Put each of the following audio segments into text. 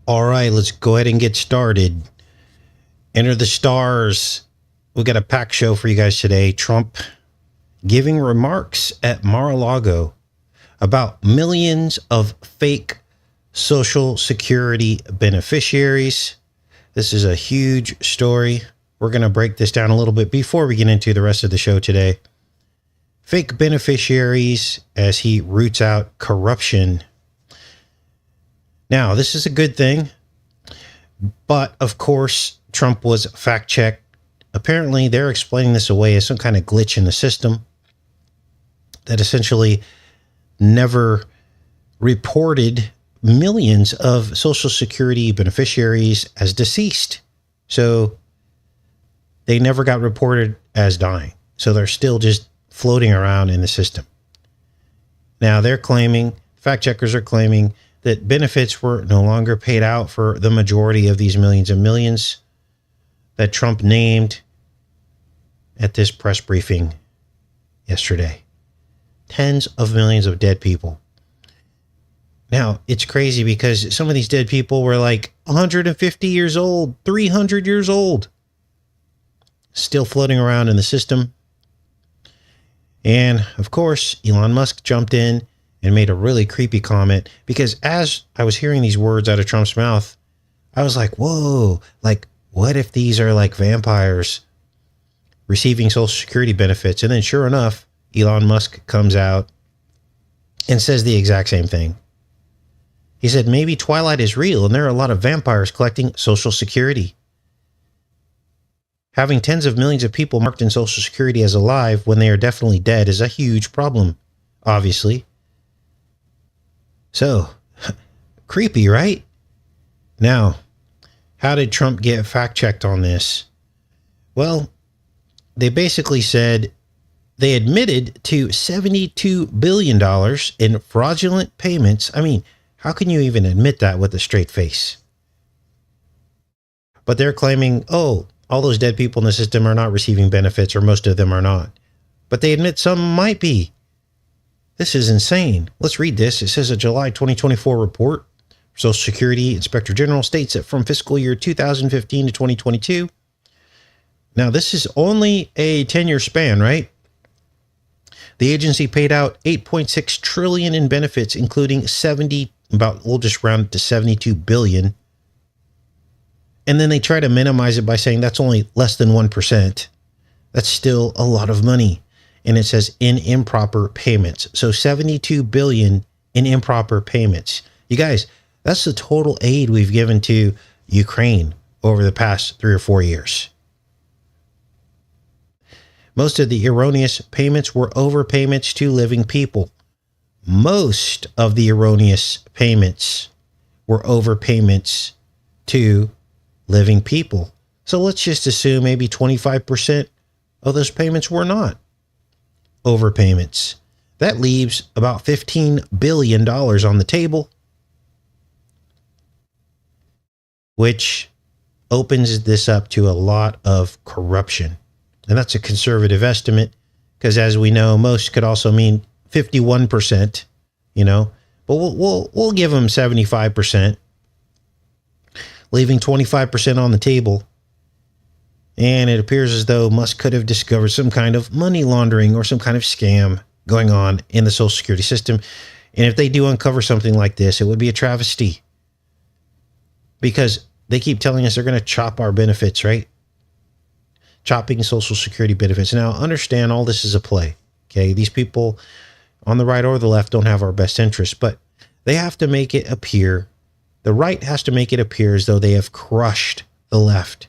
All right, let's go ahead and get started. Enter the stars. We got a packed show for you guys today. Trump giving remarks at Mar-a-Lago about millions of fake Social Security beneficiaries. This is a huge story. We're going to break this down a little bit before we get into the rest of the show today. Fake beneficiaries as he roots out corruption. Now, this is a good thing, but of course, Trump was fact-checked. Apparently, they're explaining this away as some kind of glitch in the system that essentially never reported millions of Social Security beneficiaries as deceased. So they never got reported as dying. So they're still just floating around in the system. Now they're claiming, fact checkers are claiming, that benefits were no longer paid out for the majority of these millions and millions that Trump named at this press briefing yesterday. Tens of millions of dead people. Now, it's crazy because some of these dead people were like 150 years old, 300 years old, still floating around in the system. And of course, Elon Musk jumped in and made a really creepy comment, because as I was hearing these words out of Trump's mouth, I was like, whoa, like, what if these are like vampires receiving Social Security benefits? And then sure enough, Elon Musk comes out and says the exact same thing. He said, maybe Twilight is real and there are a lot of vampires collecting Social Security. Having tens of millions of people marked in Social Security as alive when they are definitely dead is a huge problem, obviously. So, creepy, right? Now, how did Trump get fact-checked on this? Well, they basically said they admitted to $72 billion in fraudulent payments. I mean, how can you even admit that with a straight face? But they're claiming, oh, all those dead people in the system are not receiving benefits, or most of them are not. But they admit some might be. This is insane. Let's read this. It says a July 2024 report. Social Security Inspector General states that from fiscal year 2015 to 2022. Now, this is only a 10-year span, right? The agency paid out $8.6 trillion in benefits, including we'll just round it to $72 billion. And then they try to minimize it by saying that's only less than 1%. That's still a lot of money. And it says in improper payments. So $72 billion in improper payments. You guys, that's the total aid we've given to Ukraine over the past 3 or 4 years. Most of the erroneous payments were overpayments to living people. Most of the erroneous payments were overpayments to living people. So let's just assume maybe 25% of those payments were not overpayments. That leaves about $15 billion on the table, which opens this up to a lot of corruption. And that's a conservative estimate, because as we know, most could also mean 51%, but we'll give them 75%, leaving 25% on the table. And it appears as though Musk could have discovered some kind of money laundering or some kind of scam going on in the Social Security system. And if they do uncover something like this, it would be a travesty, because they keep telling us they're going to chop our benefits, right? Chopping Social Security benefits. Now, understand all this is a play, okay? These people on the right or the left don't have our best interest, but they have to make it appear, the right has to make it appear as though they have crushed the left.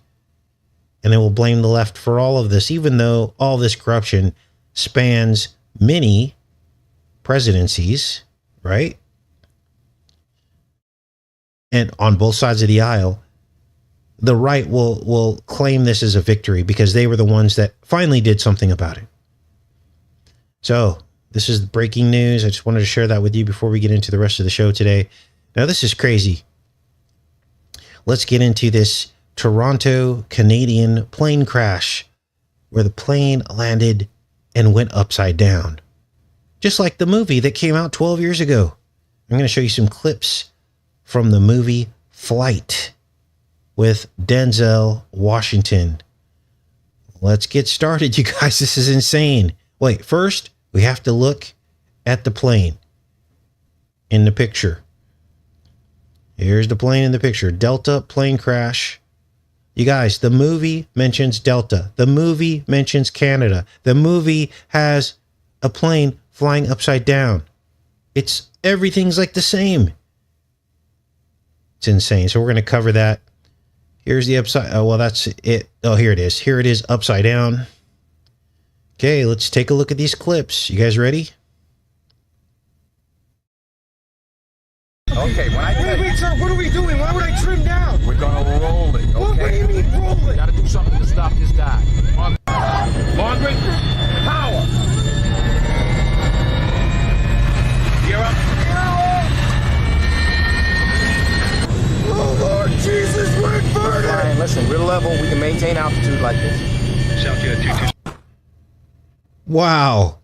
And they will blame the left for all of this, even though all this corruption spans many presidencies, right? And on both sides of the aisle, the right will claim this as a victory because they were the ones that finally did something about it. So this is breaking news. I just wanted to share that with you before we get into the rest of the show today. Now, this is crazy. Let's get into this Toronto Canadian plane crash where the plane landed and went upside down, just like the movie that came out 12 years ago. I'm going to show you some clips from the movie flight with Denzel Washington. Let's get started, you guys. This is insane. Wait, first, we have to look at the plane in the picture. Here's the plane in the picture. Delta plane crash. You guys, the movie mentions Delta. The movie mentions Canada. The movie has a plane flying upside down. Everything's like the same. It's insane. So we're going to cover that. Here's the upside. Oh, well, that's it. Oh, here it is. Here it is upside down. Okay, let's take a look at these clips. You guys ready? Okay, when I wait, sir, what are we doing? Why would I trim down? we're gonna roll it, okay? What do you mean roll it? Gotta do something to stop this guy. Margaret, power! Gear up. Oh, Lord Jesus, we're inverted! Ryan, listen, we're level. We can maintain altitude like this. South 22. Wow.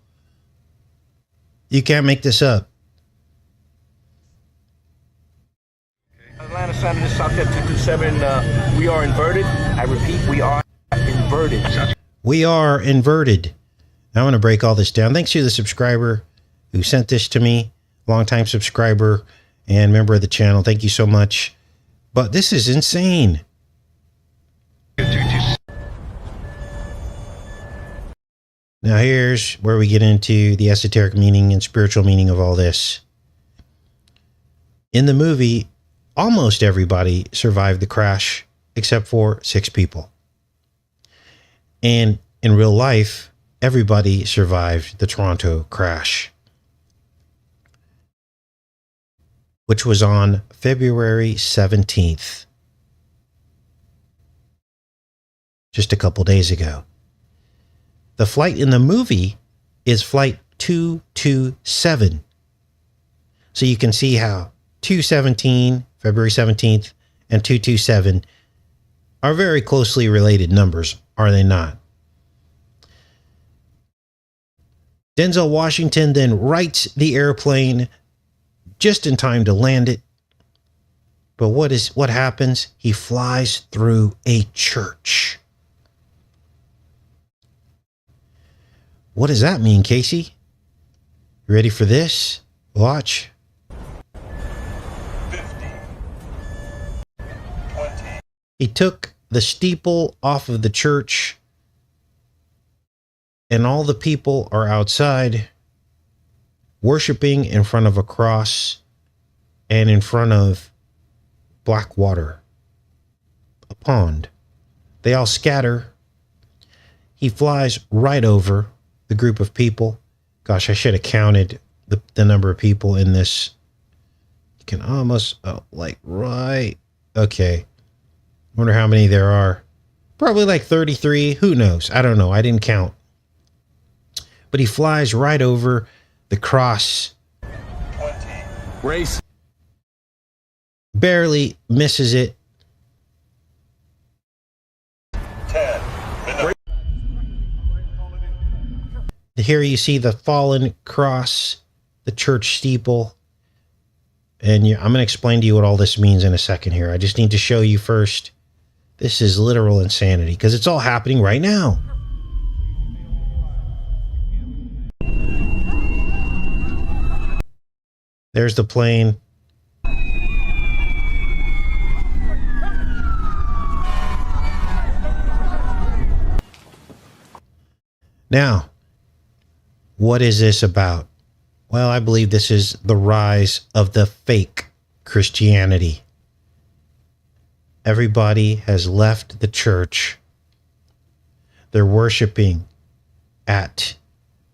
You can't make this up. Atlanta Center, this is South 227. We are inverted. I repeat, we are inverted. We are inverted. I'm going to break all this down. Thanks to the subscriber who sent this to me. Longtime subscriber and member of the channel. Thank you so much. But this is insane. Now here's where we get into the esoteric meaning and spiritual meaning of all this. In the movie, almost everybody survived the crash except for 6 people. And in real life, everybody survived the Toronto crash, which was on February 17th, just a couple days ago. The flight in the movie is flight 227. So you can see how 217, February 17th, and 227 are very closely related numbers, are they not? Denzel Washington then rights the airplane just in time to land it. But what happens? He flies through a church. What does that mean, Casey? You ready for this? Watch. 50, 20. He took the steeple off of the church, and all the people are outside worshiping in front of a cross and in front of black water, a pond. They all scatter. He flies right over the group of people. Gosh, I should have counted the number of people in this. You can almost, right. Okay. Wonder how many there are. Probably like 33. Who knows? I don't know. I didn't count. But he flies right over the cross. 20. Race. Barely misses it. 10. Minute. Here you see the fallen cross, the church steeple. And I'm going to explain to you what all this means in a second here. I just need to show you first. This is literal insanity because it's all happening right now. There's the plane. Now, what is this about? Well, I believe this is the rise of the fake Christianity. Everybody has left the church. They're worshiping at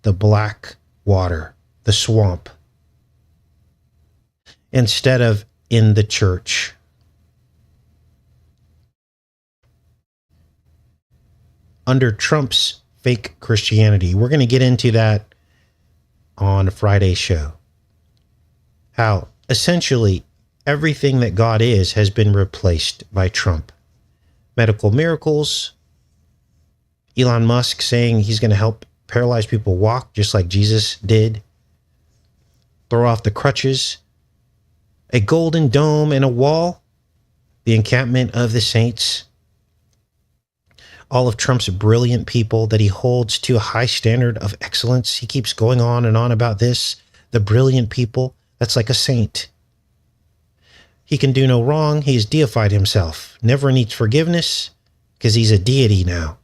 the black water, the swamp, instead of in the church. Under Trump's fake Christianity. We're going to get into that on Friday's show. How essentially everything that God is has been replaced by Trump. Medical miracles, Elon Musk saying he's going to help paralyzed people walk just like Jesus did, throw off the crutches, a golden dome and a wall. the encampment of the saints, all of Trump's brilliant people that he holds to a high standard of excellence. He keeps going on and on about this. The brilliant people, that's like a saint. He can do no wrong. He's deified himself. Never needs forgiveness because he's a deity now.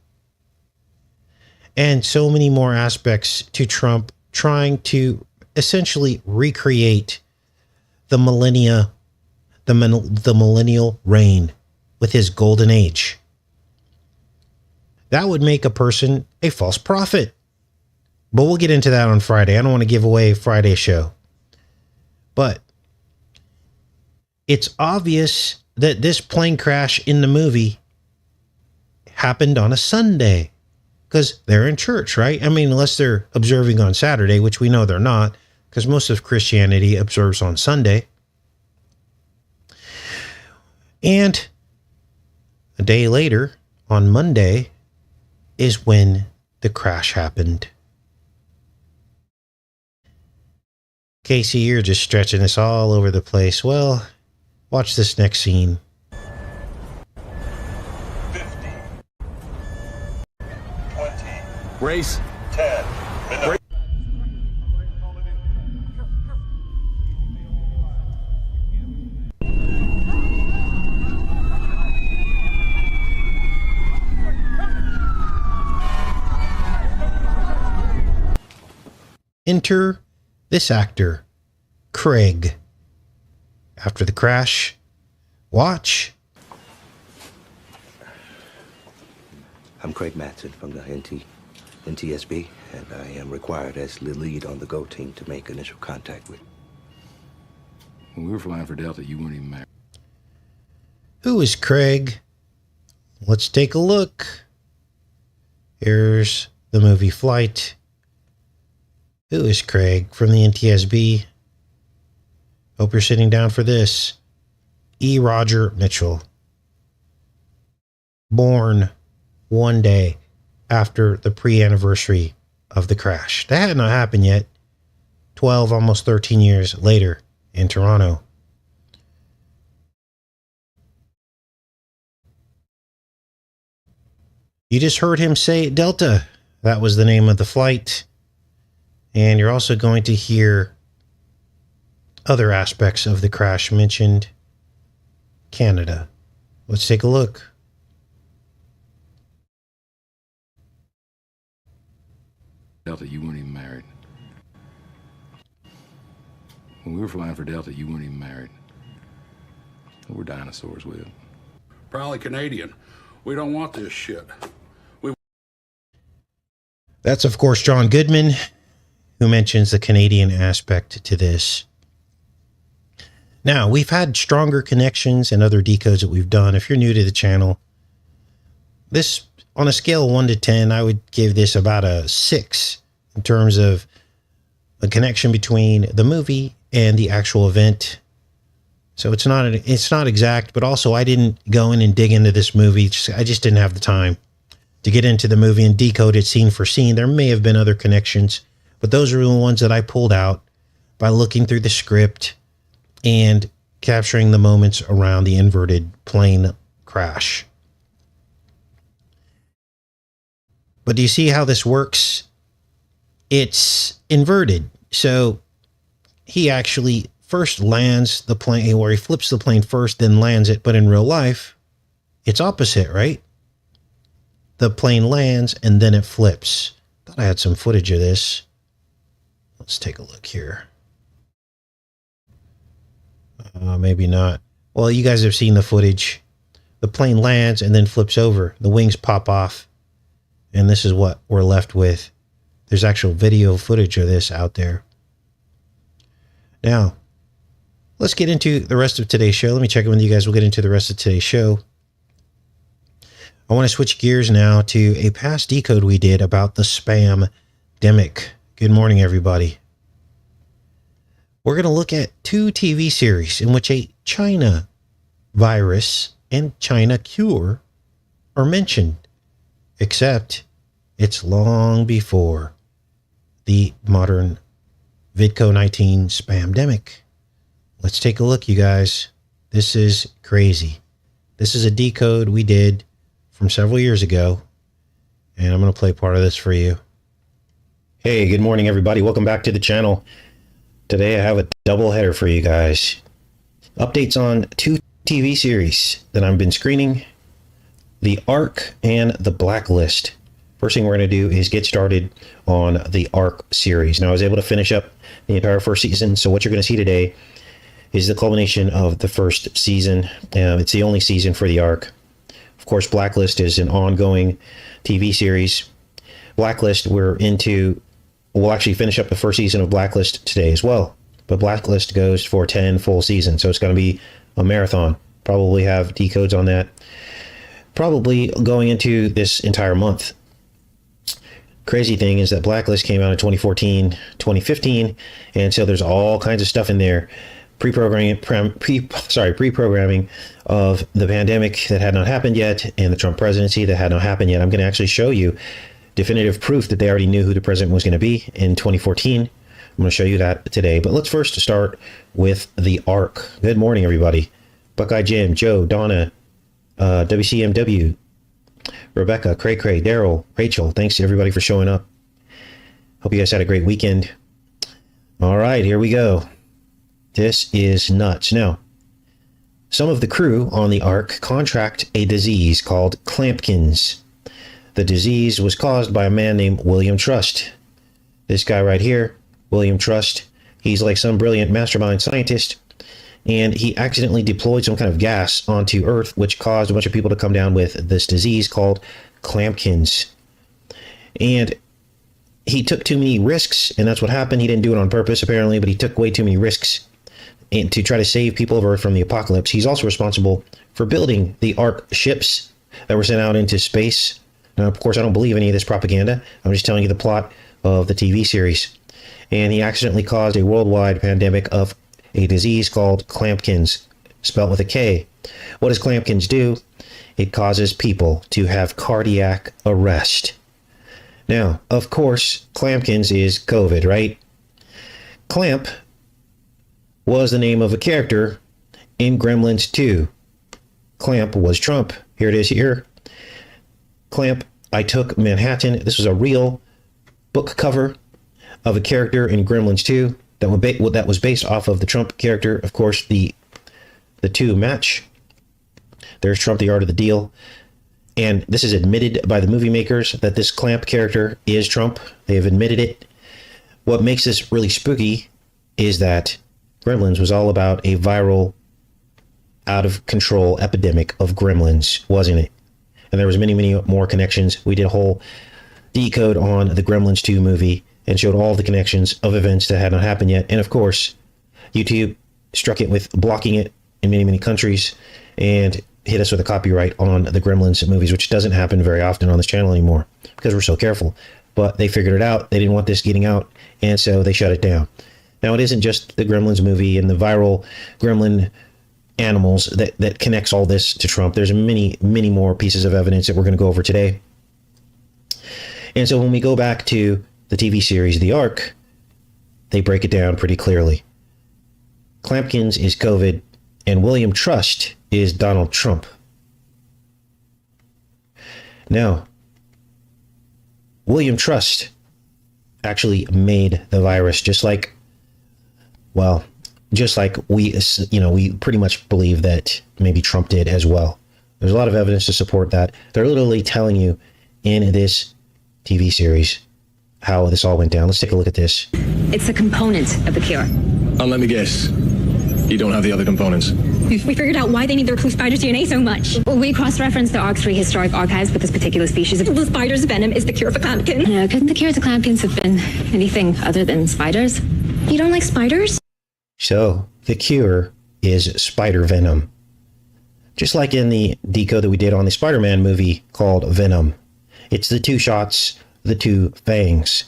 And so many more aspects to Trump trying to essentially recreate the millennial reign with his golden age. That would make a person a false prophet. But we'll get into that on Friday. I don't want to give away Friday's show. But it's obvious that this plane crash in the movie happened on a Sunday because they're in church, right? I mean, unless they're observing on Saturday, which we know they're not, because most of Christianity observes on Sunday. And a day later, on Monday, is when the crash happened. Casey, you're just stretching this all over the place. Well, watch this next scene. 50, 20, Race. 10. Minute. Enter this actor, Craig. After the crash, watch. I'm Craig Matson from the NTSB, and I am required as the lead on the GO team to make initial contact with. When we were flying for Delta, you weren't even married. Who is Craig? Let's take a look. Here's the movie Flight. Who is Craig from the NTSB? Hope you're sitting down for this. E. Roger Mitchell. Born one day after the pre-anniversary of the crash. That had not happened yet. 12, almost 13 years later in Toronto. You just heard him say Delta. That was the name of the flight. And you're also going to hear other aspects of the crash mentioned. Canada. Let's take a look. Delta, you weren't even married. When we were flying for Delta, you weren't even married. We're dinosaurs with. Probably Canadian. We don't want this shit. That's, of course, John Goodman, who mentions the Canadian aspect to this. Now, we've had stronger connections and other decodes that we've done. If you're new to the channel, this, on a scale of 1 to 10, I would give this about a 6 in terms of a connection between the movie and the actual event. So it's not exact, but also I didn't go in and dig into this movie. I just didn't have the time to get into the movie and decode it scene for scene. There may have been other connections, but those are the ones that I pulled out by looking through the script and capturing the moments around the inverted plane crash. But do you see how this works? It's inverted. So he actually first lands the plane, or he flips the plane first, then lands it. But in real life, it's opposite, right? The plane lands and then it flips. Thought I had some footage of this. Let's take a look here. Maybe not. Well, you guys have seen the footage. The plane lands and then flips over. The wings pop off. And this is what we're left with. There's actual video footage of this out there. Now, let's get into the rest of today's show. Let me check in with you guys. We'll get into the rest of today's show. I want to switch gears now to a past decode we did about the spam-demic. Good morning, everybody. We're going to look at 2 TV series in which a China virus and China cure are mentioned, except it's long before the modern VidCo-19 spam-demic. Let's take a look, you guys. This is crazy. This is a decode we did from several years ago, and I'm going to play part of this for you. Hey, good morning, everybody. Welcome back to the channel. Today I have a double header for you guys. Updates on 2 TV series that I've been screening, The Ark and The Blacklist. First thing we're going to do is get started on the Ark series. Now, I was able to finish up the entire first season, so what you're going to see today is the culmination of the first season. It's the only season for the Ark. Of course, Blacklist is an ongoing TV series. Blacklist, we'll actually finish up the first season of Blacklist today as well. But Blacklist goes for 10 full seasons, so it's going to be a marathon. Probably have decodes on that. Probably going into this entire month. Crazy thing is that Blacklist came out in 2014, 2015, and so there's all kinds of stuff in there. Pre-programming of the pandemic that had not happened yet, and the Trump presidency that had not happened yet. I'm going to actually show you definitive proof that they already knew who the president was going to be in 2014. I'm going to show you that today. But let's first start with the Ark. Good morning, everybody. Buckeye Jim, Joe, Donna, WCMW, Rebecca, Cray Cray, Daryl, Rachel. Thanks to everybody for showing up. Hope you guys had a great weekend. All right, here we go. This is nuts. Now, some of the crew on the Ark contract a disease called Clampkins. The disease was caused by a man named William Trust. This guy right here, William Trust, he's like some brilliant mastermind scientist, and he accidentally deployed some kind of gas onto Earth, which caused a bunch of people to come down with this disease called Clampkins. And he took too many risks, and that's what happened. He didn't do it on purpose, apparently, but he took way too many risks and to try to save people of Earth from the apocalypse. He's also responsible for building the Ark ships that were sent out into space. Now, of course, I don't believe any of this propaganda. I'm just telling you the plot of the TV series. And he accidentally caused a worldwide pandemic of a disease called Clampkins, spelled with a K. What does Clampkins do? It causes people to have cardiac arrest. Now, of course, Clampkins is COVID, right? Clamp was the name of a character in Gremlins 2. Clamp was Trump. Here it is here. Clamp, I Took Manhattan. This was a real book cover of a character in Gremlins 2 that was based off of the Trump character. Of course, the two match. There's Trump, the art of the deal. And this is admitted by the movie makers that this Clamp character is Trump. They have admitted it. What makes this really spooky is that Gremlins was all about a viral, out-of-control epidemic of gremlins, wasn't it? And there was many, many more connections. We did a whole decode on the Gremlins 2 movie and showed all the connections of events that had not happened yet. And of course, YouTube struck it with blocking it in many, many countries and hit us with a copyright on the Gremlins movies, which doesn't happen very often on this channel anymore because we're so careful. But they figured it out. They didn't want this getting out, and so they shut it down. Now, it isn't just the Gremlins movie and the viral gremlin animals that connects all this to Trump. There's many, many more pieces of evidence that we're going to go over today. And so when we go back to the TV series The Ark, they break it down pretty clearly. Clampkins is COVID, and William Trust is Donald Trump. Now, William Trust actually made the virus, just like we pretty much believe that maybe Trump did as well. There's a lot of evidence to support that. They're literally telling you in this TV series how this all went down. Let's take a look at this. It's a component of the cure. Let me guess. You don't have the other components. We figured out why they need their blue spider's DNA so much. We cross-referenced the Ark's historic archives with this particular species. If blue spider's venom is the cure for clampkin. Couldn't the cure to clampkins have been anything other than spiders? You don't like spiders? So, the cure is spider venom. Just like in the decode that we did on the Spider-Man movie called Venom. It's the 2 shots, the 2 fangs.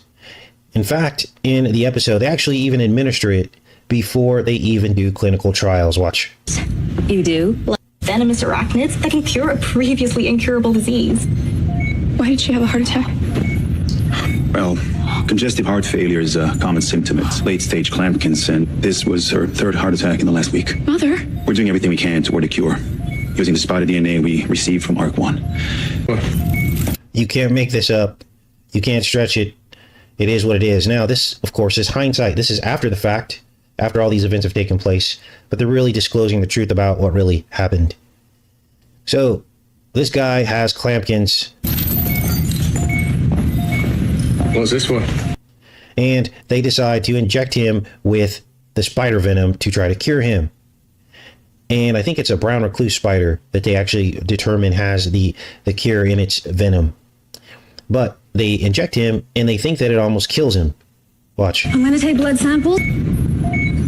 In fact, in the episode, they actually even administer it before they even do clinical trials. Watch. You do? Like venomous arachnids that can cure a previously incurable disease. Why did she have a heart attack? Well, congestive heart failure is a common symptom. It's late-stage clampkins, and this was her 3rd heart attack in the last week. Mother? We're doing everything we can toward a cure. using the spider DNA we received from Arc 1. You can't make this up. You can't stretch it. It is what it is. Now, this, of course, is hindsight. This is after the fact, after all these events have taken place, but they're really disclosing the truth about what really happened. So, this guy has clampkins. What's this for? And they decide to inject him with the spider venom to try to cure him. And I think it's a brown recluse spider that they actually determine has the cure in its venom. But they inject him and they think that it almost kills him. Watch. I'm gonna take blood samples.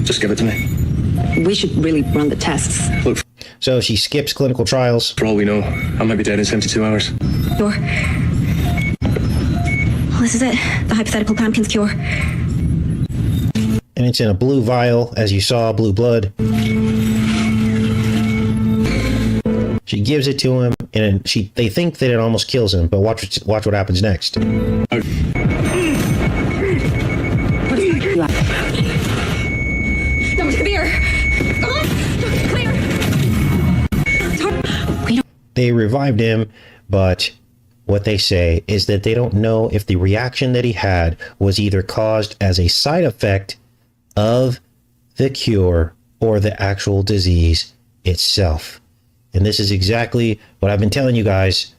Just give it to me. We should really run the tests. Look, So she skips clinical trials. for all we know, I might be dead in 72 hours. Cure. Well, this is it. The hypothetical pumpkin's cure. And it's in a blue vial, as you saw, blue blood. She gives it to him, and they think that it almost kills him, but watch what happens next. Dr. Kabir! Clear! They revived him, but what they say is that they don't know if the reaction that he had was either caused as a side effect of the cure or the actual disease itself. And this is exactly what I've been telling you guys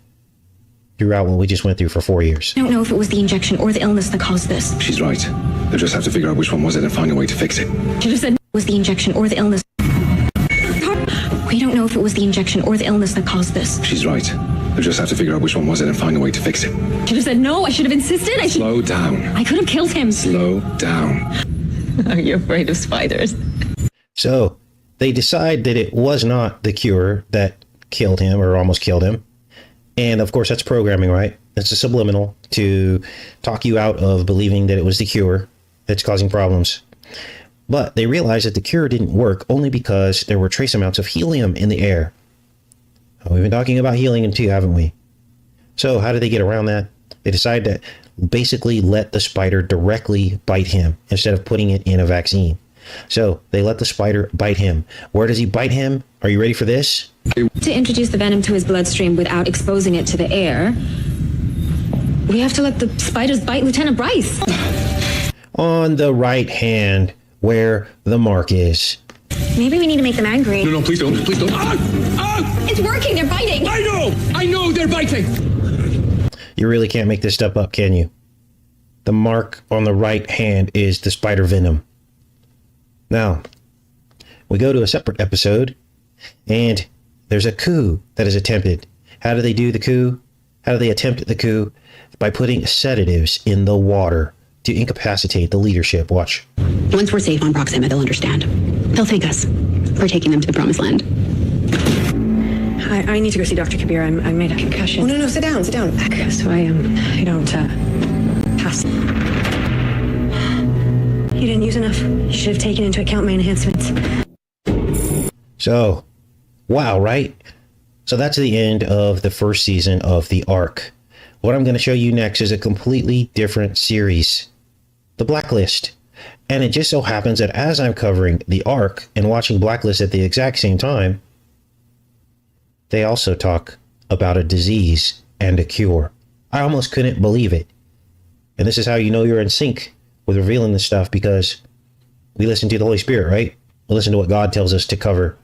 throughout what we just went through for 4 years. I don't know if it was the injection or the illness that caused this. She's right. They'll just have to figure out which one was it and find a way to fix it. Should have said It was the injection or the illness. We don't know if it was the injection or the illness that caused this. She's right. They'll just have to figure out which one was it and find a way to fix it. should have said no. I should have insisted. Slow down. I could have killed him. Slow down. Are you afraid of spiders? So they decide that it was not the cure that killed him or almost killed him. And of course, that's programming, right? It's a subliminal to talk you out of believing that it was the cure that's causing problems. But they realized that the cure didn't work only because there were trace amounts of helium in the air. We've been talking about helium too, haven't we? So how did they get around that? They decide to basically let the spider directly bite him instead of putting it in a vaccine. So they let the spider bite him. Where does he bite him? Are you ready for this? To introduce the venom to his bloodstream without exposing it to the air, we have to let the spiders bite Lieutenant Bryce. On the right hand, where the mark is. Maybe we need to make them angry. No, please don't. Please don't. It's working. They're biting. I know they're biting. You really can't make this stuff up, can you? The mark on the right hand is the spider venom. Now, we go to a separate episode, and there's a coup that is attempted. How do they do the coup? How do they attempt the coup? By putting sedatives in the water to incapacitate the leadership. Watch. Once we're safe on Proxima, they'll understand. They'll thank us for taking them to the promised land. I need to go see Dr. Kabir. I made a concussion. Oh, no, sit down. So I don't pass. You didn't use enough. You should have taken into account my enhancements. So, wow, right? So that's the end of the first season of The Ark. What I'm going to show you next is a completely different series, The Blacklist. And it just so happens that as I'm covering The Ark and watching Blacklist at the exact same time, they also talk about a disease and a cure. I almost couldn't believe it. And this is how you know you're in sync with revealing this stuff, because we listen to the Holy Spirit, right? We listen to what God tells us to cover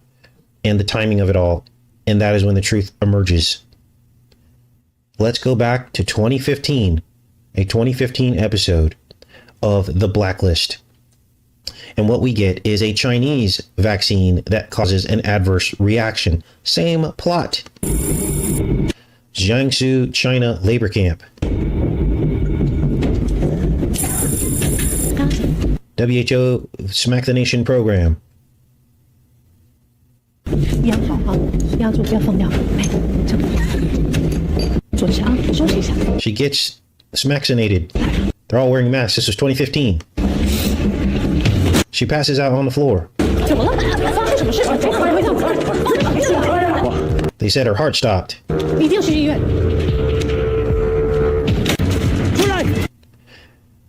and the timing of it all. And that is when the truth emerges. Let's go back to 2015, a 2015 episode of The Blacklist. And what we get is a Chinese vaccine that causes an adverse reaction. Same plot. Jiangsu, China labor camp. WHO Smack the Nation program. She gets smackinated. They're all wearing masks. This was 2015. She passes out on the floor. They said her heart stopped.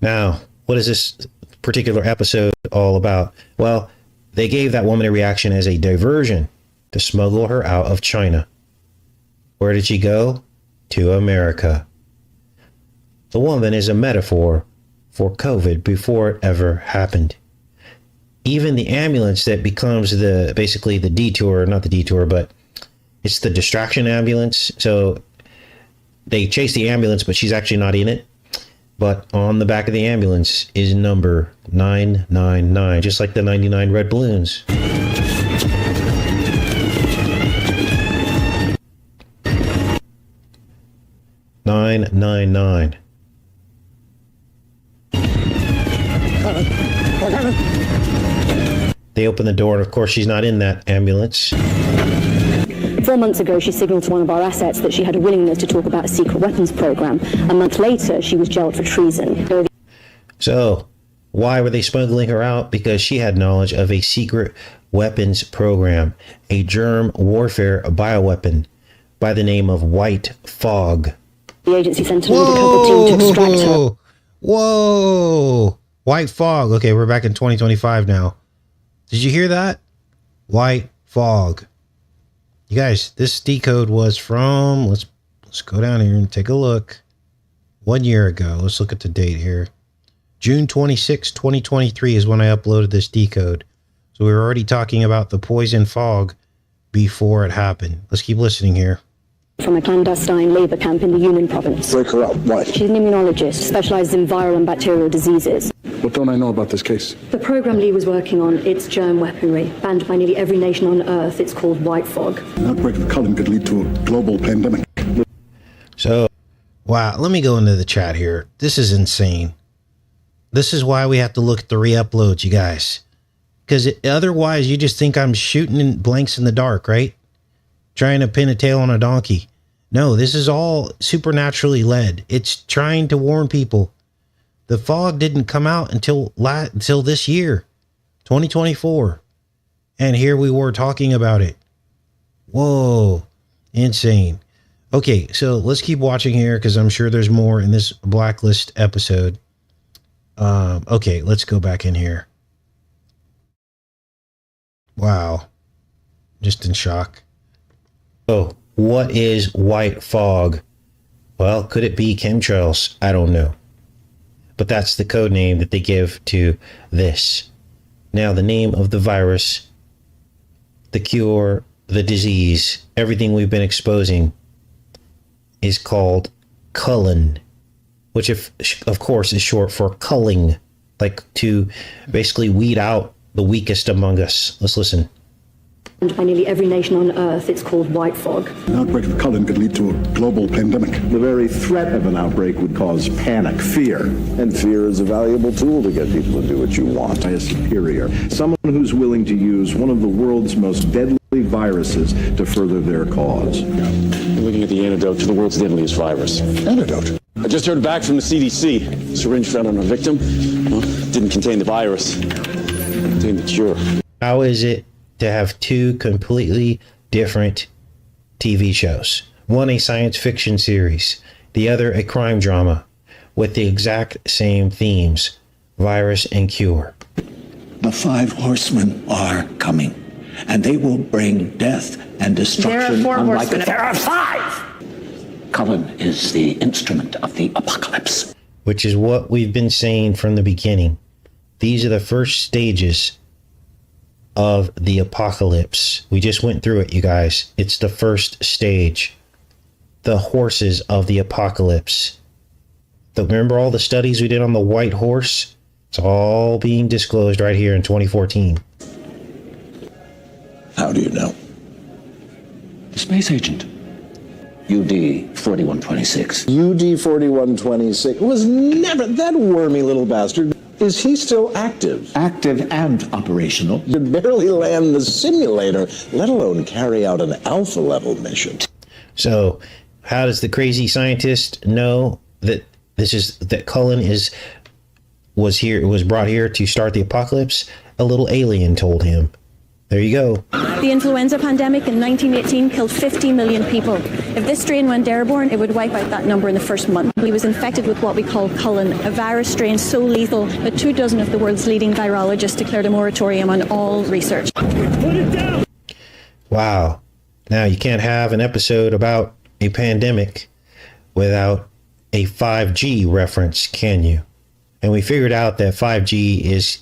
Now, what is this particular episode all about? Well, they gave that woman a reaction as a diversion to smuggle her out of China. Where did she go? To America. The woman is a metaphor for COVID before it ever happened. Even the ambulance that becomes basically the detour, not the detour, but it's the distraction ambulance. So they chase the ambulance, but she's actually not in it. But on the back of the ambulance is number 999, just like the 99 red balloons. $999. They open the door, and of course she's not in that ambulance. 4 months ago, she signaled to one of our assets that she had a willingness to talk about a secret weapons program. A month later, she was jailed for treason. So, why were they smuggling her out? Because she had knowledge of a secret weapons program, a germ warfare bioweapon by the name of White Fog. The agency sent an undercover team to extract her. Whoa! White Fog. Okay, we're back in 2025 now. Did you hear that? White Fog. You guys, this decode was from, let's go down here and take a look. 1 year ago. Let's look at the date here. June 26, 2023 is when I uploaded this decode. So we were already talking about the poison fog before it happened. Let's keep listening here. From a clandestine labor camp in the Yunnan province. Break her up. Why? She's an immunologist, specializes in viral and bacterial diseases. What don't I know about this case? The program Lee was working on, it's germ weaponry, banned by nearly every nation on Earth. It's called White Fog. An outbreak of Cullen could lead to a global pandemic. So, wow, let me go into the chat here. This is insane. This is why we have to look at the re-uploads, you guys. Because otherwise, you just think I'm shooting in blanks in the dark, right? Trying to pin a tail on a donkey. No, this is all supernaturally led. It's trying to warn people. The fog didn't come out until this year, 2024. And here we were talking about it. Whoa, insane. Okay, so let's keep watching here because I'm sure there's more in this Blacklist episode. Okay, let's go back in here. Wow. Just in shock. Oh, what is white fog? Well, could it be chemtrails? I don't know. But that's the code name that they give to this. Now, the name of the virus, the cure, the disease, everything we've been exposing is called Cullen, which of course is short for culling, like to basically weed out the weakest among us. Let's listen. By nearly every nation on Earth, it's called White Fog. An outbreak of Cullen could lead to a global pandemic. The very threat of an outbreak would cause panic, fear. And fear is a valuable tool to get people to do what you want. By a superior, someone who's willing to use one of the world's most deadly viruses to further their cause. We're looking at the antidote to the world's deadliest virus. Antidote? I just heard back from the CDC. Syringe found on a victim didn't contain the virus. It contained the cure. How is it to have two completely different TV shows? One a science fiction series, the other a crime drama with the exact same themes, virus and cure. The 5 horsemen are coming, and they will bring death and destruction. There are 4 horsemen. There are 5! Cullen is the instrument of the apocalypse. Which is what we've been saying from the beginning. These are the first stages of the apocalypse. We just went through it, you guys. It's the first stage. The horses of the apocalypse. Remember all the studies we did on the white horse? It's all being disclosed right here in 2014. How do you know? The space agent. UD 4126. UD 4126 was never that wormy little bastard. Is he still active? Active and operational. You could barely land the simulator, let alone carry out an alpha level mission. So, how does the crazy scientist know that Cullen was brought here to start the apocalypse? A little alien told him. There you go. The influenza pandemic in 1918 killed 50 million people. If this strain went airborne, it would wipe out that number in the first month. He was infected with what we call Cullen, a virus strain so lethal that 24 of the world's leading virologists declared a moratorium on all research. Put it down! Wow. Now, you can't have an episode about a pandemic without a 5G reference, can you? And we figured out that 5G is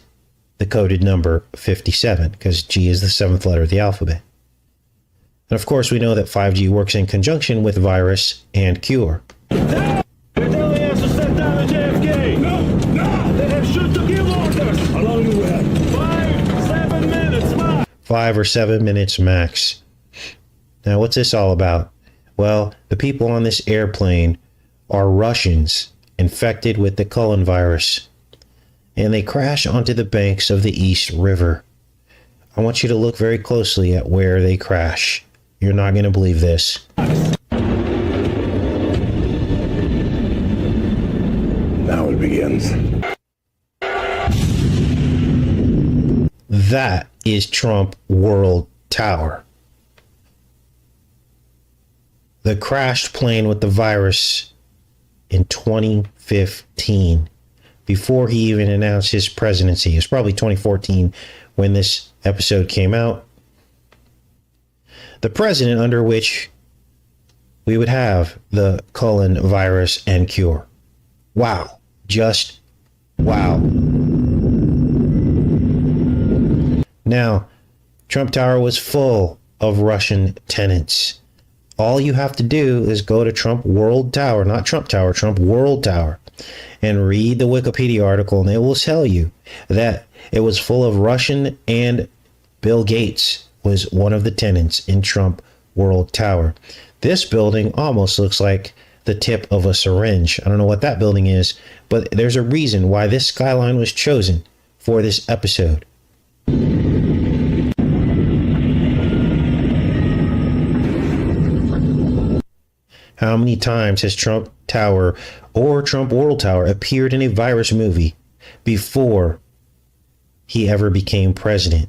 the coded number 57, because G is the 7th letter of the alphabet. And of course, we know that 5G works in conjunction with virus and cure. They have shoot to kill orders. How long do we have? 5-7 minutes max. 5 or 7 minutes max. Now, what's this all about? Well, the people on this airplane are Russians infected with the Cullen virus, and they crash onto the banks of the East River. I want you to look very closely at where they crash. You're not going to believe this. Now it begins. That is Trump World Tower. The crashed plane with the virus in 2015, before he even announced his presidency. It was probably 2014 when this episode came out. The president under which we would have the Cullen virus and cure. Wow. Just wow. Now, Trump Tower was full of Russian tenants. All you have to do is go to Trump World Tower, not Trump Tower, Trump World Tower, and read the Wikipedia article, and it will tell you that it was full of Russian, and Bill Gates was one of the tenants in Trump World Tower. This building almost looks like the tip of a syringe. I don't know what that building is, but there's a reason why this skyline was chosen for this episode. How many times has Trump Tower or Trump World Tower appeared in a virus movie before he ever became president?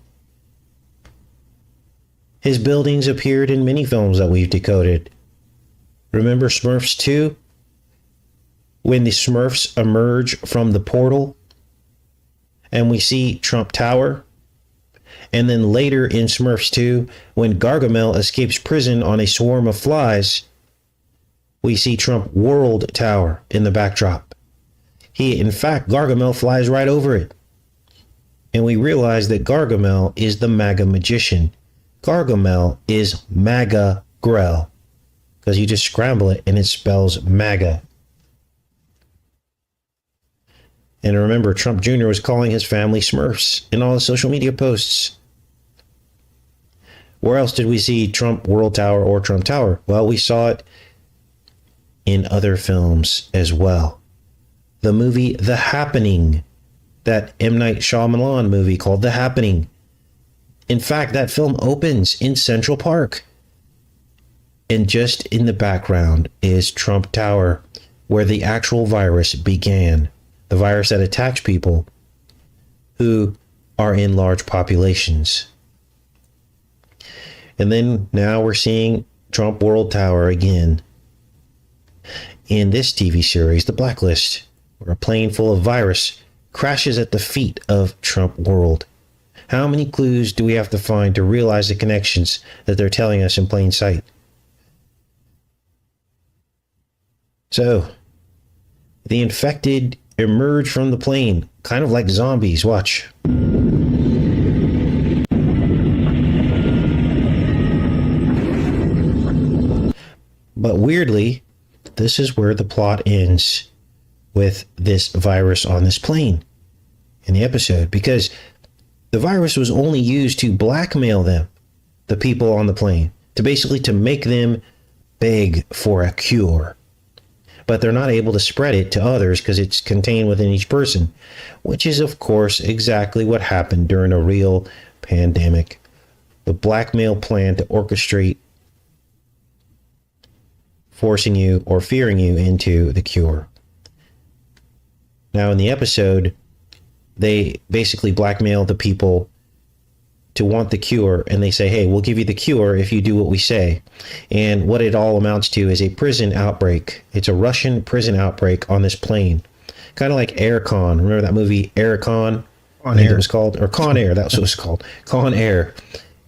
His buildings appeared in many films that we've decoded. Remember Smurfs 2? When the Smurfs emerge from the portal and we see Trump Tower? And then later in Smurfs 2, when Gargamel escapes prison on a swarm of flies, we see Trump World Tower in the backdrop. In fact, Gargamel flies right over it. And we realize that Gargamel is the MAGA magician. Gargamel is MAGA Grell, because you just scramble it and it spells MAGA. And remember, Trump Jr. was calling his family Smurfs in all his social media posts. Where else did we see Trump World Tower or Trump Tower? Well, we saw it in other films as well. The movie The Happening, that M. Night Shyamalan movie called The Happening. In fact, that film opens in Central Park. And just in the background is Trump Tower, where the actual virus began. The virus that attacks people who are in large populations. And then now we're seeing Trump World Tower again. In this TV series, The Blacklist, where a plane full of virus crashes at the feet of Trump World. How many clues do we have to find to realize the connections that they're telling us in plain sight? So, the infected emerge from the plane, kind of like zombies. Watch. But weirdly, this is where the plot ends with this virus on this plane in the episode, because the virus was only used to blackmail them, the people on the plane, to make them beg for a cure. But they're not able to spread it to others because it's contained within each person, which is, of course, exactly what happened during a real pandemic. The blackmail plan to orchestrate forcing you or fearing you into the cure. Now, in the episode, they basically blackmail the people to want the cure, and they say, hey, we'll give you the cure if you do what we say. And what it all amounts to is a prison outbreak. It's a Russian prison outbreak on this plane. Kind of like Aircon. Remember that movie Aircon? Con Air. It was called, or Con Air, that's what it was called. Con Air.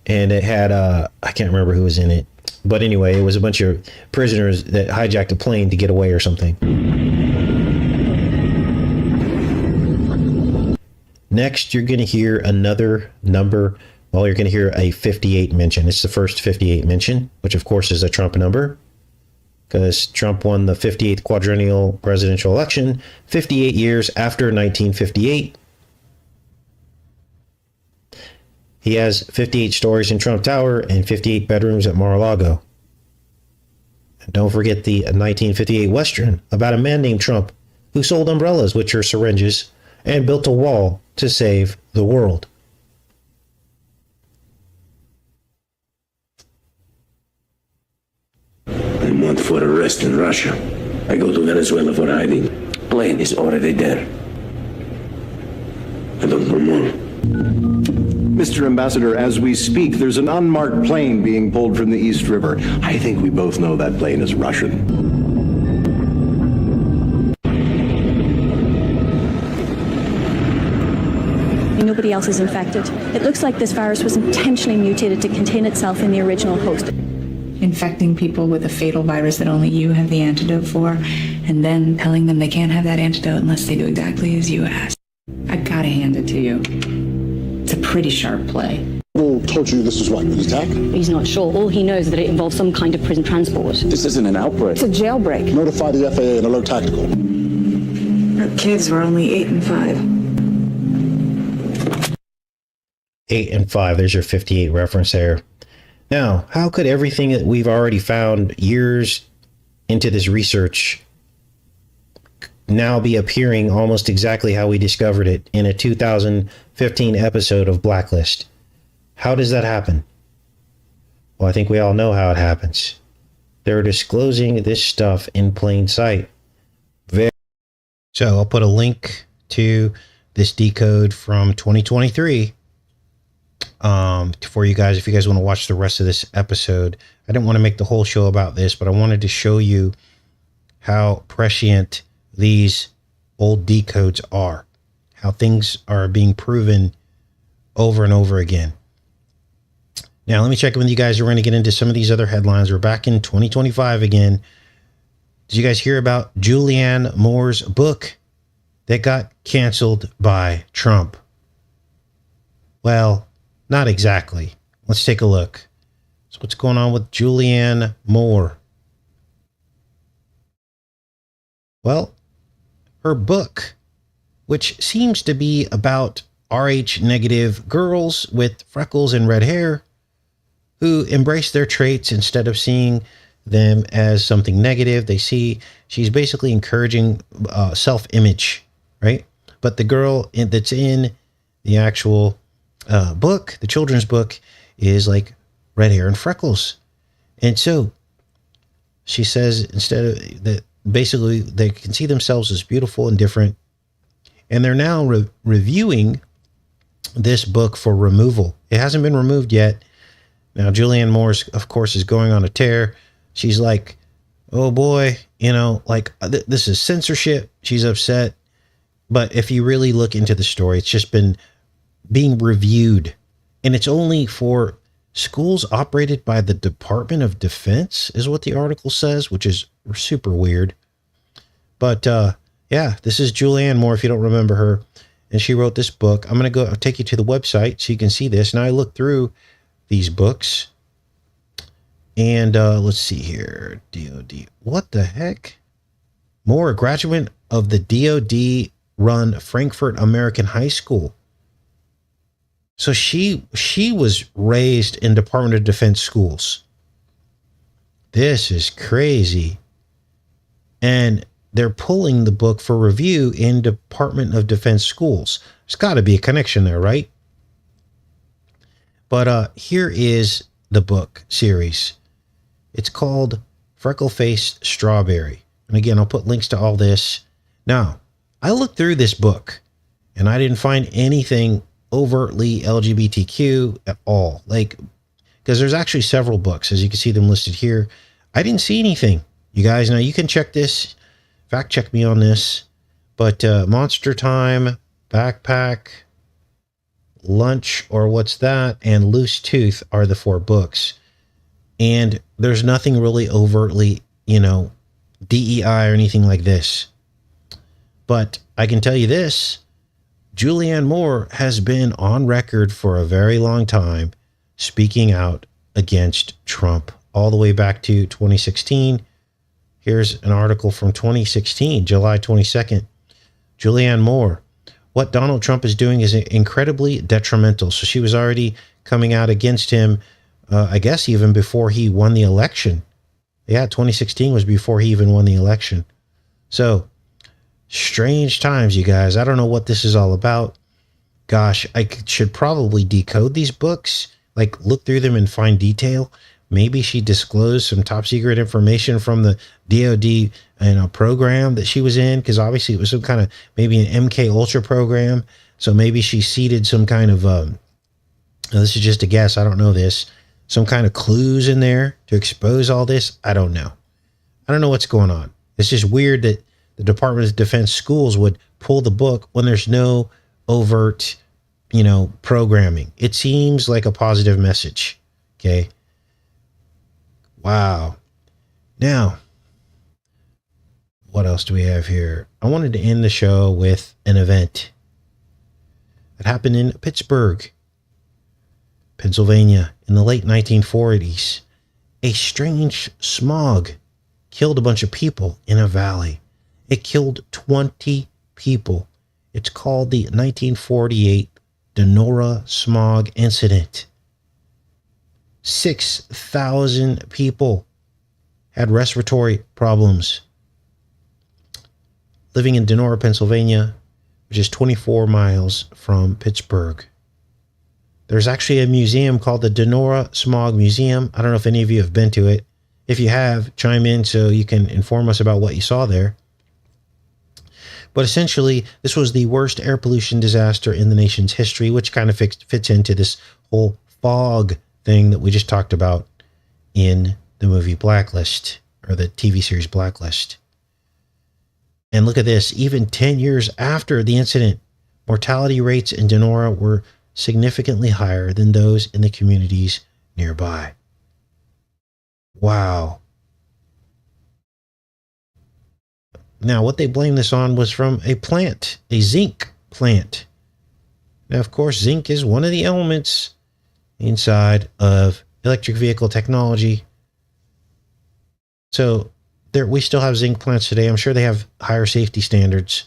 and it had I can't remember who was in it, but anyway, it was a bunch of prisoners that hijacked a plane to get away or something. Next, you're going to hear another number. Well, you're going to hear a 58 mention. It's the first 58 mention, which of course is a Trump number, because Trump won the 58th quadrennial presidential election 58 years after 1958. He has 58 stories in Trump Tower and 58 bedrooms at Mar-a-Lago. And don't forget the 1958 Western about a man named Trump who sold umbrellas, which are syringes, and built a wall to save the world. I'm wanted for arrest in Russia. I go to Venezuela for hiding. Plane is already there. I don't know more. Mr. Ambassador, as we speak, there's an unmarked plane being pulled from the East River. I think we both know that plane is Russian. Nobody else is infected. It looks like this virus was intentionally mutated to contain itself in the original host. Infecting people with a fatal virus that only you have the antidote for, and then telling them they can't have that antidote unless they do exactly as you asked. I gotta hand it to you. It's a pretty sharp play. Who told you this was what, an attack? He's not sure. All he knows is that it involves some kind of prison transport. This isn't an outbreak. It's a jailbreak. Notify the FAA and alert tactical. Our kids were only 8 and 5. 8 and 5. There's your 58 reference there. Now, how could everything that we've already found years into this research now be appearing almost exactly how we discovered it in a 2015 episode of Blacklist? How does that happen? Well, I think we all know how it happens. They're disclosing this stuff in plain sight. So I'll put a link to this decode from 2023 for you guys if you guys want to watch the rest of this episode. I didn't want to make the whole show about this, but I wanted to show you how prescient these old decodes are, how things are being proven over and over again. Now, let me check in with you guys. We're going to get into some of these other headlines. We're back in 2025 again. Did you guys hear about Julianne Moore's book that got canceled by Trump? Well, not exactly. Let's take a look. So what's going on with Julianne Moore? Well, her book, which seems to be about Rh negative girls with freckles and red hair who embrace their traits instead of seeing them as something negative. They see she's basically encouraging self-image, right? But the girl that's in the actual book, the children's book, is like red hair and freckles. And so she says instead of that, basically they can see themselves as beautiful and different. And they're now reviewing this book for removal. It hasn't been removed yet. Now, Julianne Moore, of course, is going on a tear. She's like, oh boy, you know, like this is censorship. She's upset. But if you really look into the story, it's just been being reviewed. And it's only for schools operated by the Department of Defense, is what the article says, which is super weird. But yeah, this is Julianne Moore, if you don't remember her. And she wrote this book. I'm going to I'll take you to the website so you can see this. Now, I looked through these books. And let's see here. DOD. What the heck? Moore, a graduate of the DOD-run Frankfurt American High School. So she was raised in Department of Defense schools. This is crazy. And they're pulling the book for review in Department of Defense schools. There's got to be a connection there, right? But here is the book series. It's called Freckle-Faced Strawberry. And again, I'll put links to all this. Now, I looked through this book and I didn't find anything overtly LGBTQ at all. Like, because there's actually several books, as you can see them listed here. I didn't see anything. You guys, now you can check this, fact check me on this, but Monster Time, Backpack, Lunch or What's That and Loose Tooth are the 4 books. And there's nothing really overtly, DEI or anything like this. But I can tell you this, Julianne Moore has been on record for a very long time speaking out against Trump all the way back to 2016. Here's an article from 2016, July 22nd. Julianne Moore, what Donald Trump is doing is incredibly detrimental. So she was already coming out against him, I guess even before he won the election. Yeah, 2016 was before he even won the election. So, strange times, you guys. I don't know what this is all about. Gosh, I should probably decode these books, like look through them and find detail. Maybe she disclosed some top secret information from the DOD program that she was in, because obviously it was some kind of maybe an MK Ultra program. So maybe she seeded some kind of, this is just a guess, I don't know this, some kind of clues in there to expose all this. I don't know. I don't know what's going on. It's just weird that the Department of Defense schools would pull the book when there's no overt, programming. It seems like a positive message. Okay. Wow. Now, what else do we have here? I wanted to end the show with an event that happened in Pittsburg, Pennsylvania in the late 1940s. A strange smog killed a bunch of people in a valley. It killed 20 people. It's called the 1948 Donora Smog Incident. 6,000 people had respiratory problems. Living in Donora, Pennsylvania, which is 24 miles from Pittsburgh. There's actually a museum called the Donora Smog Museum. I don't know if any of you have been to it. If you have, chime in so you can inform us about what you saw there. But essentially, this was the worst air pollution disaster in the nation's history, which kind of fits into this whole fog thing that we just talked about in the movie Blacklist, or the TV series Blacklist. And look at this, even 10 years after the incident, mortality rates in Donora were significantly higher than those in the communities nearby. Wow. Now, what they blame this on was from a plant, a zinc plant. Now, of course, zinc is one of the elements inside of electric vehicle technology. So we still have zinc plants today. I'm sure they have higher safety standards.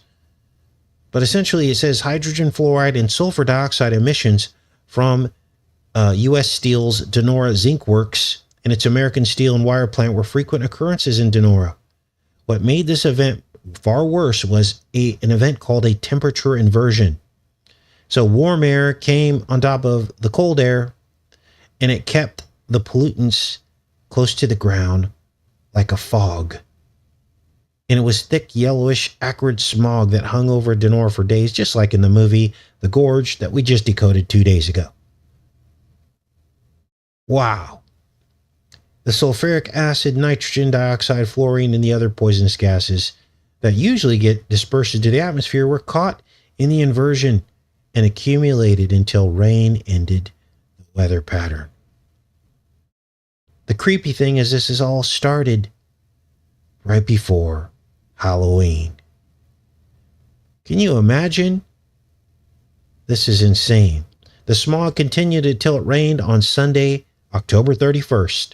But essentially, it says hydrogen fluoride and sulfur dioxide emissions from U.S. Steel's Donora Zinc Works and its American Steel and Wire plant were frequent occurrences in Donora. What made this event far worse was an event called a temperature inversion. So warm air came on top of the cold air, and it kept the pollutants close to the ground like a fog. And it was thick, yellowish, acrid smog that hung over Donora for days, just like in the movie The Gorge that we just decoded 2 days ago. Wow. The sulfuric acid, nitrogen dioxide, fluorine, and the other poisonous gases that usually get dispersed into the atmosphere were caught in the inversion and accumulated until rain ended the weather pattern. The creepy thing is this is all started right before Halloween. Can you imagine? This is insane. The smog continued until it rained on Sunday, October 31st.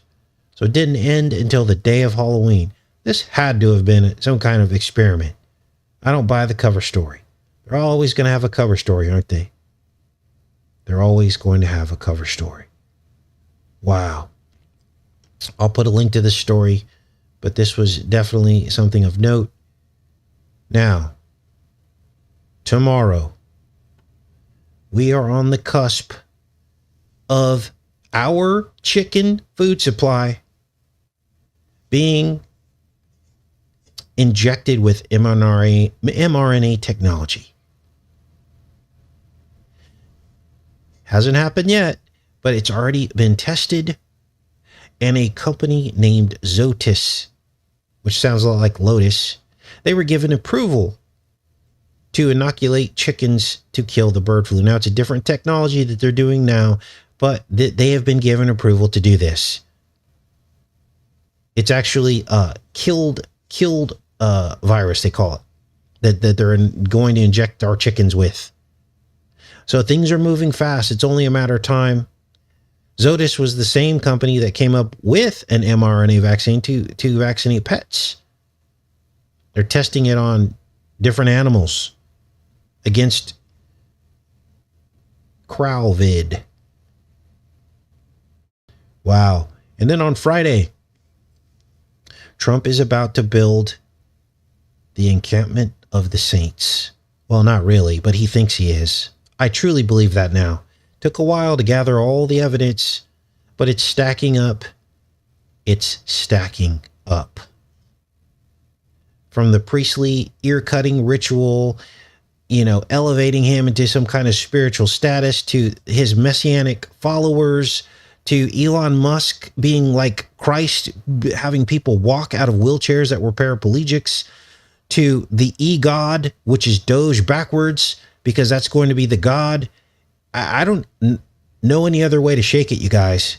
So it didn't end until the day of Halloween. This had to have been some kind of experiment. I don't buy the cover story. They're always going to have a cover story, aren't they? They're always going to have a cover story. Wow. I'll put a link to this story, but this was definitely something of note. Now, tomorrow, we are on the cusp of our chicken food supply being injected with mRNA technology. Hasn't happened yet, but it's already been tested. And a company named Zoetis, which sounds a lot like Lotus, they were given approval to inoculate chickens to kill the bird flu. Now, it's a different technology that they're doing now, but they have been given approval to do this. It's actually killed virus, they call it, that they're going to inject our chickens with. So things are moving fast. It's only a matter of time. Zodis was the same company that came up with an mRNA vaccine to vaccinate pets. They're testing it on different animals against Crowvid. Wow. And then on Friday, Trump is about to build the encampment of the saints. Well, not really, but he thinks he is. I truly believe that now. Took a while to gather all the evidence, but it's stacking up. It's stacking up. From the priestly ear-cutting ritual, elevating him into some kind of spiritual status, to his messianic followers, to Elon Musk being like Christ, having people walk out of wheelchairs that were paraplegics, to the e-God, which is Doge backwards, because that's going to be the God. I don't know any other way to shake it, you guys.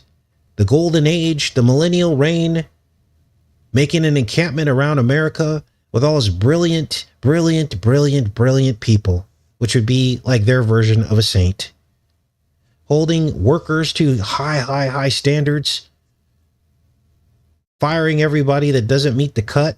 The golden age, the millennial reign, making an encampment around America with all his brilliant people, which would be like their version of a saint. Holding workers to high standards. Firing everybody that doesn't meet the cut.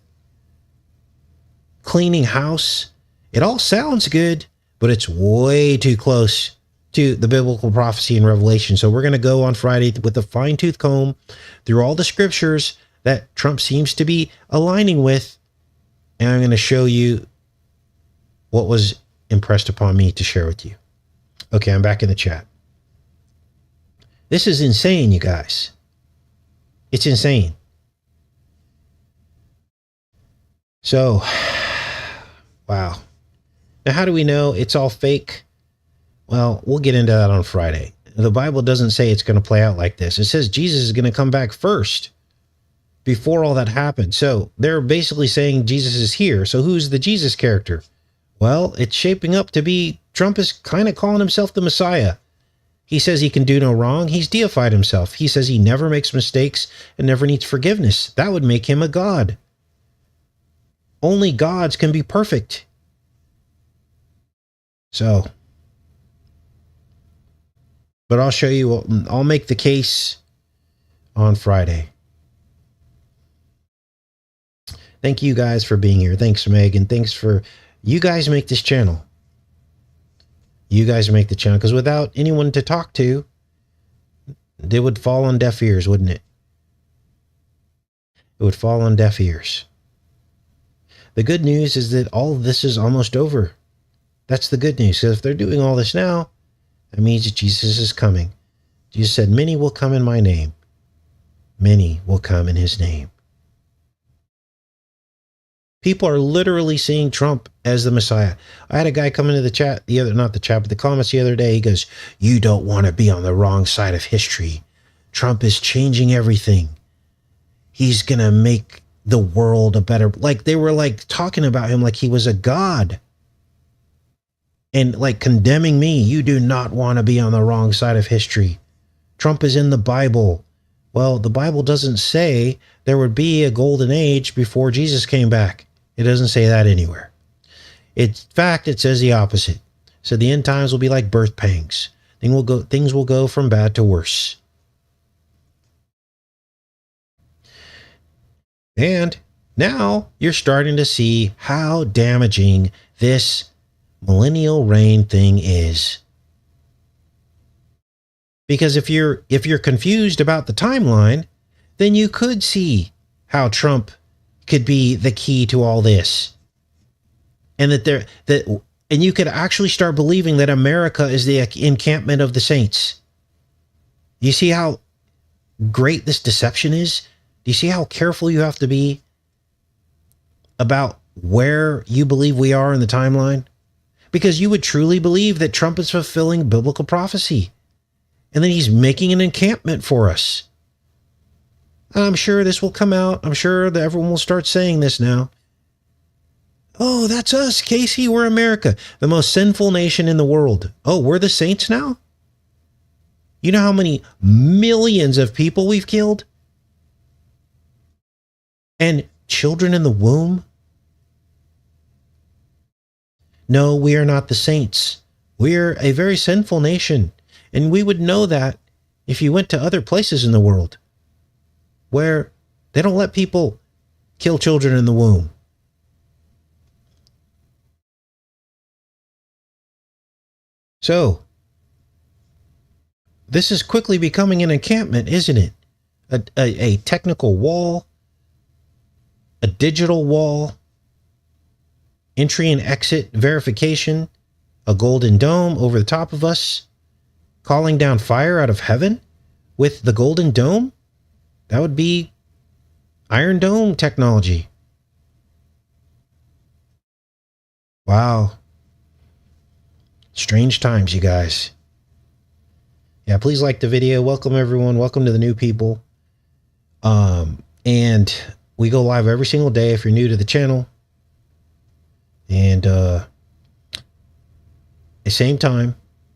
Cleaning house. It all sounds good, but it's way too close to the biblical prophecy and revelation. So we're going to go on Friday with a fine-tooth comb through all the scriptures that Trump seems to be aligning with. And I'm going to show you what was impressed upon me to share with you. Okay, I'm back in the chat. This is insane, you guys. It's insane. So, wow. Now, how do we know it's all fake? Well, we'll get into that on Friday. The Bible doesn't say it's going to play out like this. It says Jesus is going to come back first before all that happens. So they're basically saying Jesus is here. So who's the Jesus character? Well, it's shaping up to be Trump is kind of calling himself the Messiah. He says he can do no wrong. He's deified himself. He says he never makes mistakes and never needs forgiveness. That would make him a god. Only gods can be perfect. So, but I'll show you, I'll make the case on Friday. Thank you guys for being here. Thanks, Meg, and thanks for, you guys make this channel. You guys make the channel, because without anyone to talk to, they would fall on deaf ears, wouldn't it? It would fall on deaf ears. The good news is that all of this is almost over. That's the good news. So if they're doing all this now, that means that Jesus is coming. Jesus said, many will come in my name. Many will come in his name. People are literally seeing Trump as the Messiah. I had a guy come into the chat, not the chat, but the comments the other day. He goes, you don't want to be on the wrong side of history. Trump is changing everything. He's going to make the world a better, like they were like talking about him like he was a god. And like condemning me. You do not want to be on the wrong side of history. Trump is in the Bible. Well, the Bible doesn't say there would be a golden age before Jesus came back. It doesn't say that anywhere. In fact, it says the opposite. So the end times will be like birth pangs. Things will go from bad to worse. And now you're starting to see how damaging this millennial reign thing is. Because if you're confused about the timeline, then you could see how Trump could be the key to all this. And and you could actually start believing that America is the encampment of the saints. Do you see how great this deception is? Do you see how careful you have to be about where you believe we are in the timeline? Because you would truly believe that Trump is fulfilling biblical prophecy. And then he's making an encampment for us. And I'm sure this will come out. I'm sure that everyone will start saying this now. Oh, that's us, Casey. We're America, the most sinful nation in the world. Oh, we're the saints now? You know how many millions of people we've killed? And children in the womb? No, we are not the saints. We're a very sinful nation. And we would know that if you went to other places in the world where they don't let people kill children in the womb. So, this is quickly becoming an encampment, isn't it? A technical wall, a digital wall, entry and exit verification, a golden dome over the top of us, calling down fire out of heaven with the golden dome. That would be Iron Dome technology. Wow. Strange times, you guys. Yeah, please like the video. Welcome everyone. Welcome to the new people. And we go live every single day if you're new to the channel. And the same time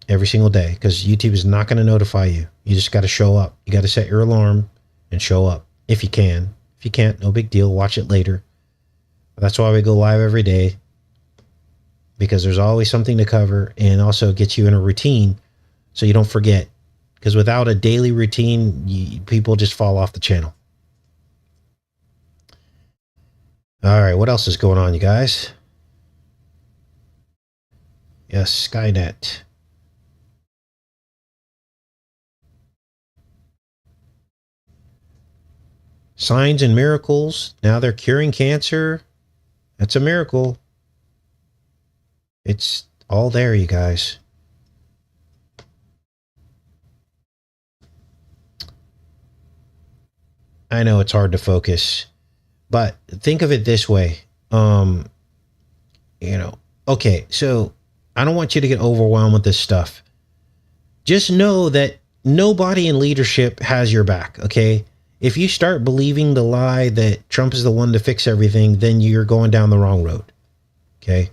every single day, because YouTube is not going to notify you. You just got to show up. You got to set your alarm and show up if you can. If you can't, no big deal. Watch it later. That's why we go live every day, because there's always something to cover, and also gets you in a routine so you don't forget. Because without a daily routine, people just fall off the channel. All right, what else is going on, you guys? Yes, Skynet. Signs and miracles. Now they're curing cancer. That's a miracle. It's all there, you guys. I know it's hard to focus, but think of it this way. Okay, so I don't want you to get overwhelmed with this stuff. Just know that nobody in leadership has your back, okay? If you start believing the lie that Trump is the one to fix everything, then you're going down the wrong road, okay?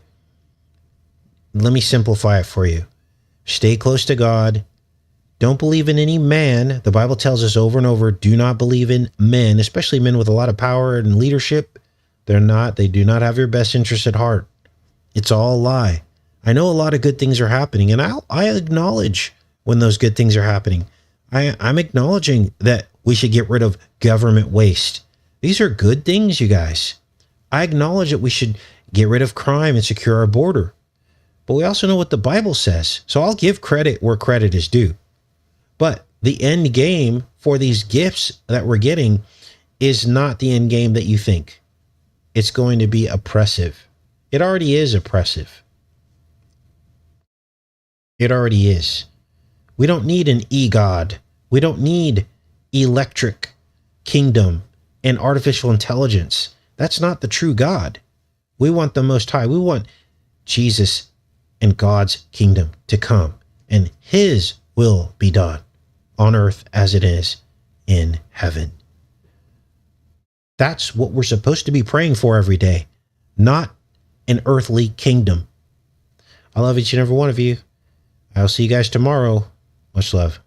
Let me simplify it for you. Stay close to God. Don't believe in any man. The Bible tells us over and over, do not believe in men, especially men with a lot of power and leadership. They do not have your best interest at heart. It's all a lie. I know a lot of good things are happening, and I acknowledge when those good things are happening. I'm acknowledging that we should get rid of government waste. These are good things, you guys. I acknowledge that we should get rid of crime and secure our border. But we also know what the Bible says. So I'll give credit where credit is due. But the end game for these gifts that we're getting is not the end game that you think. It's going to be oppressive. It already is oppressive. It already is. We don't need an e-god. We don't need electric kingdom and artificial intelligence. That's not the true God. We want the Most High. We want Jesus and God's kingdom to come, and his will be done on earth as it is in heaven. That's what we're supposed to be praying for every day, not an earthly kingdom. I love each and every one of you. I'll see you guys tomorrow. Much love.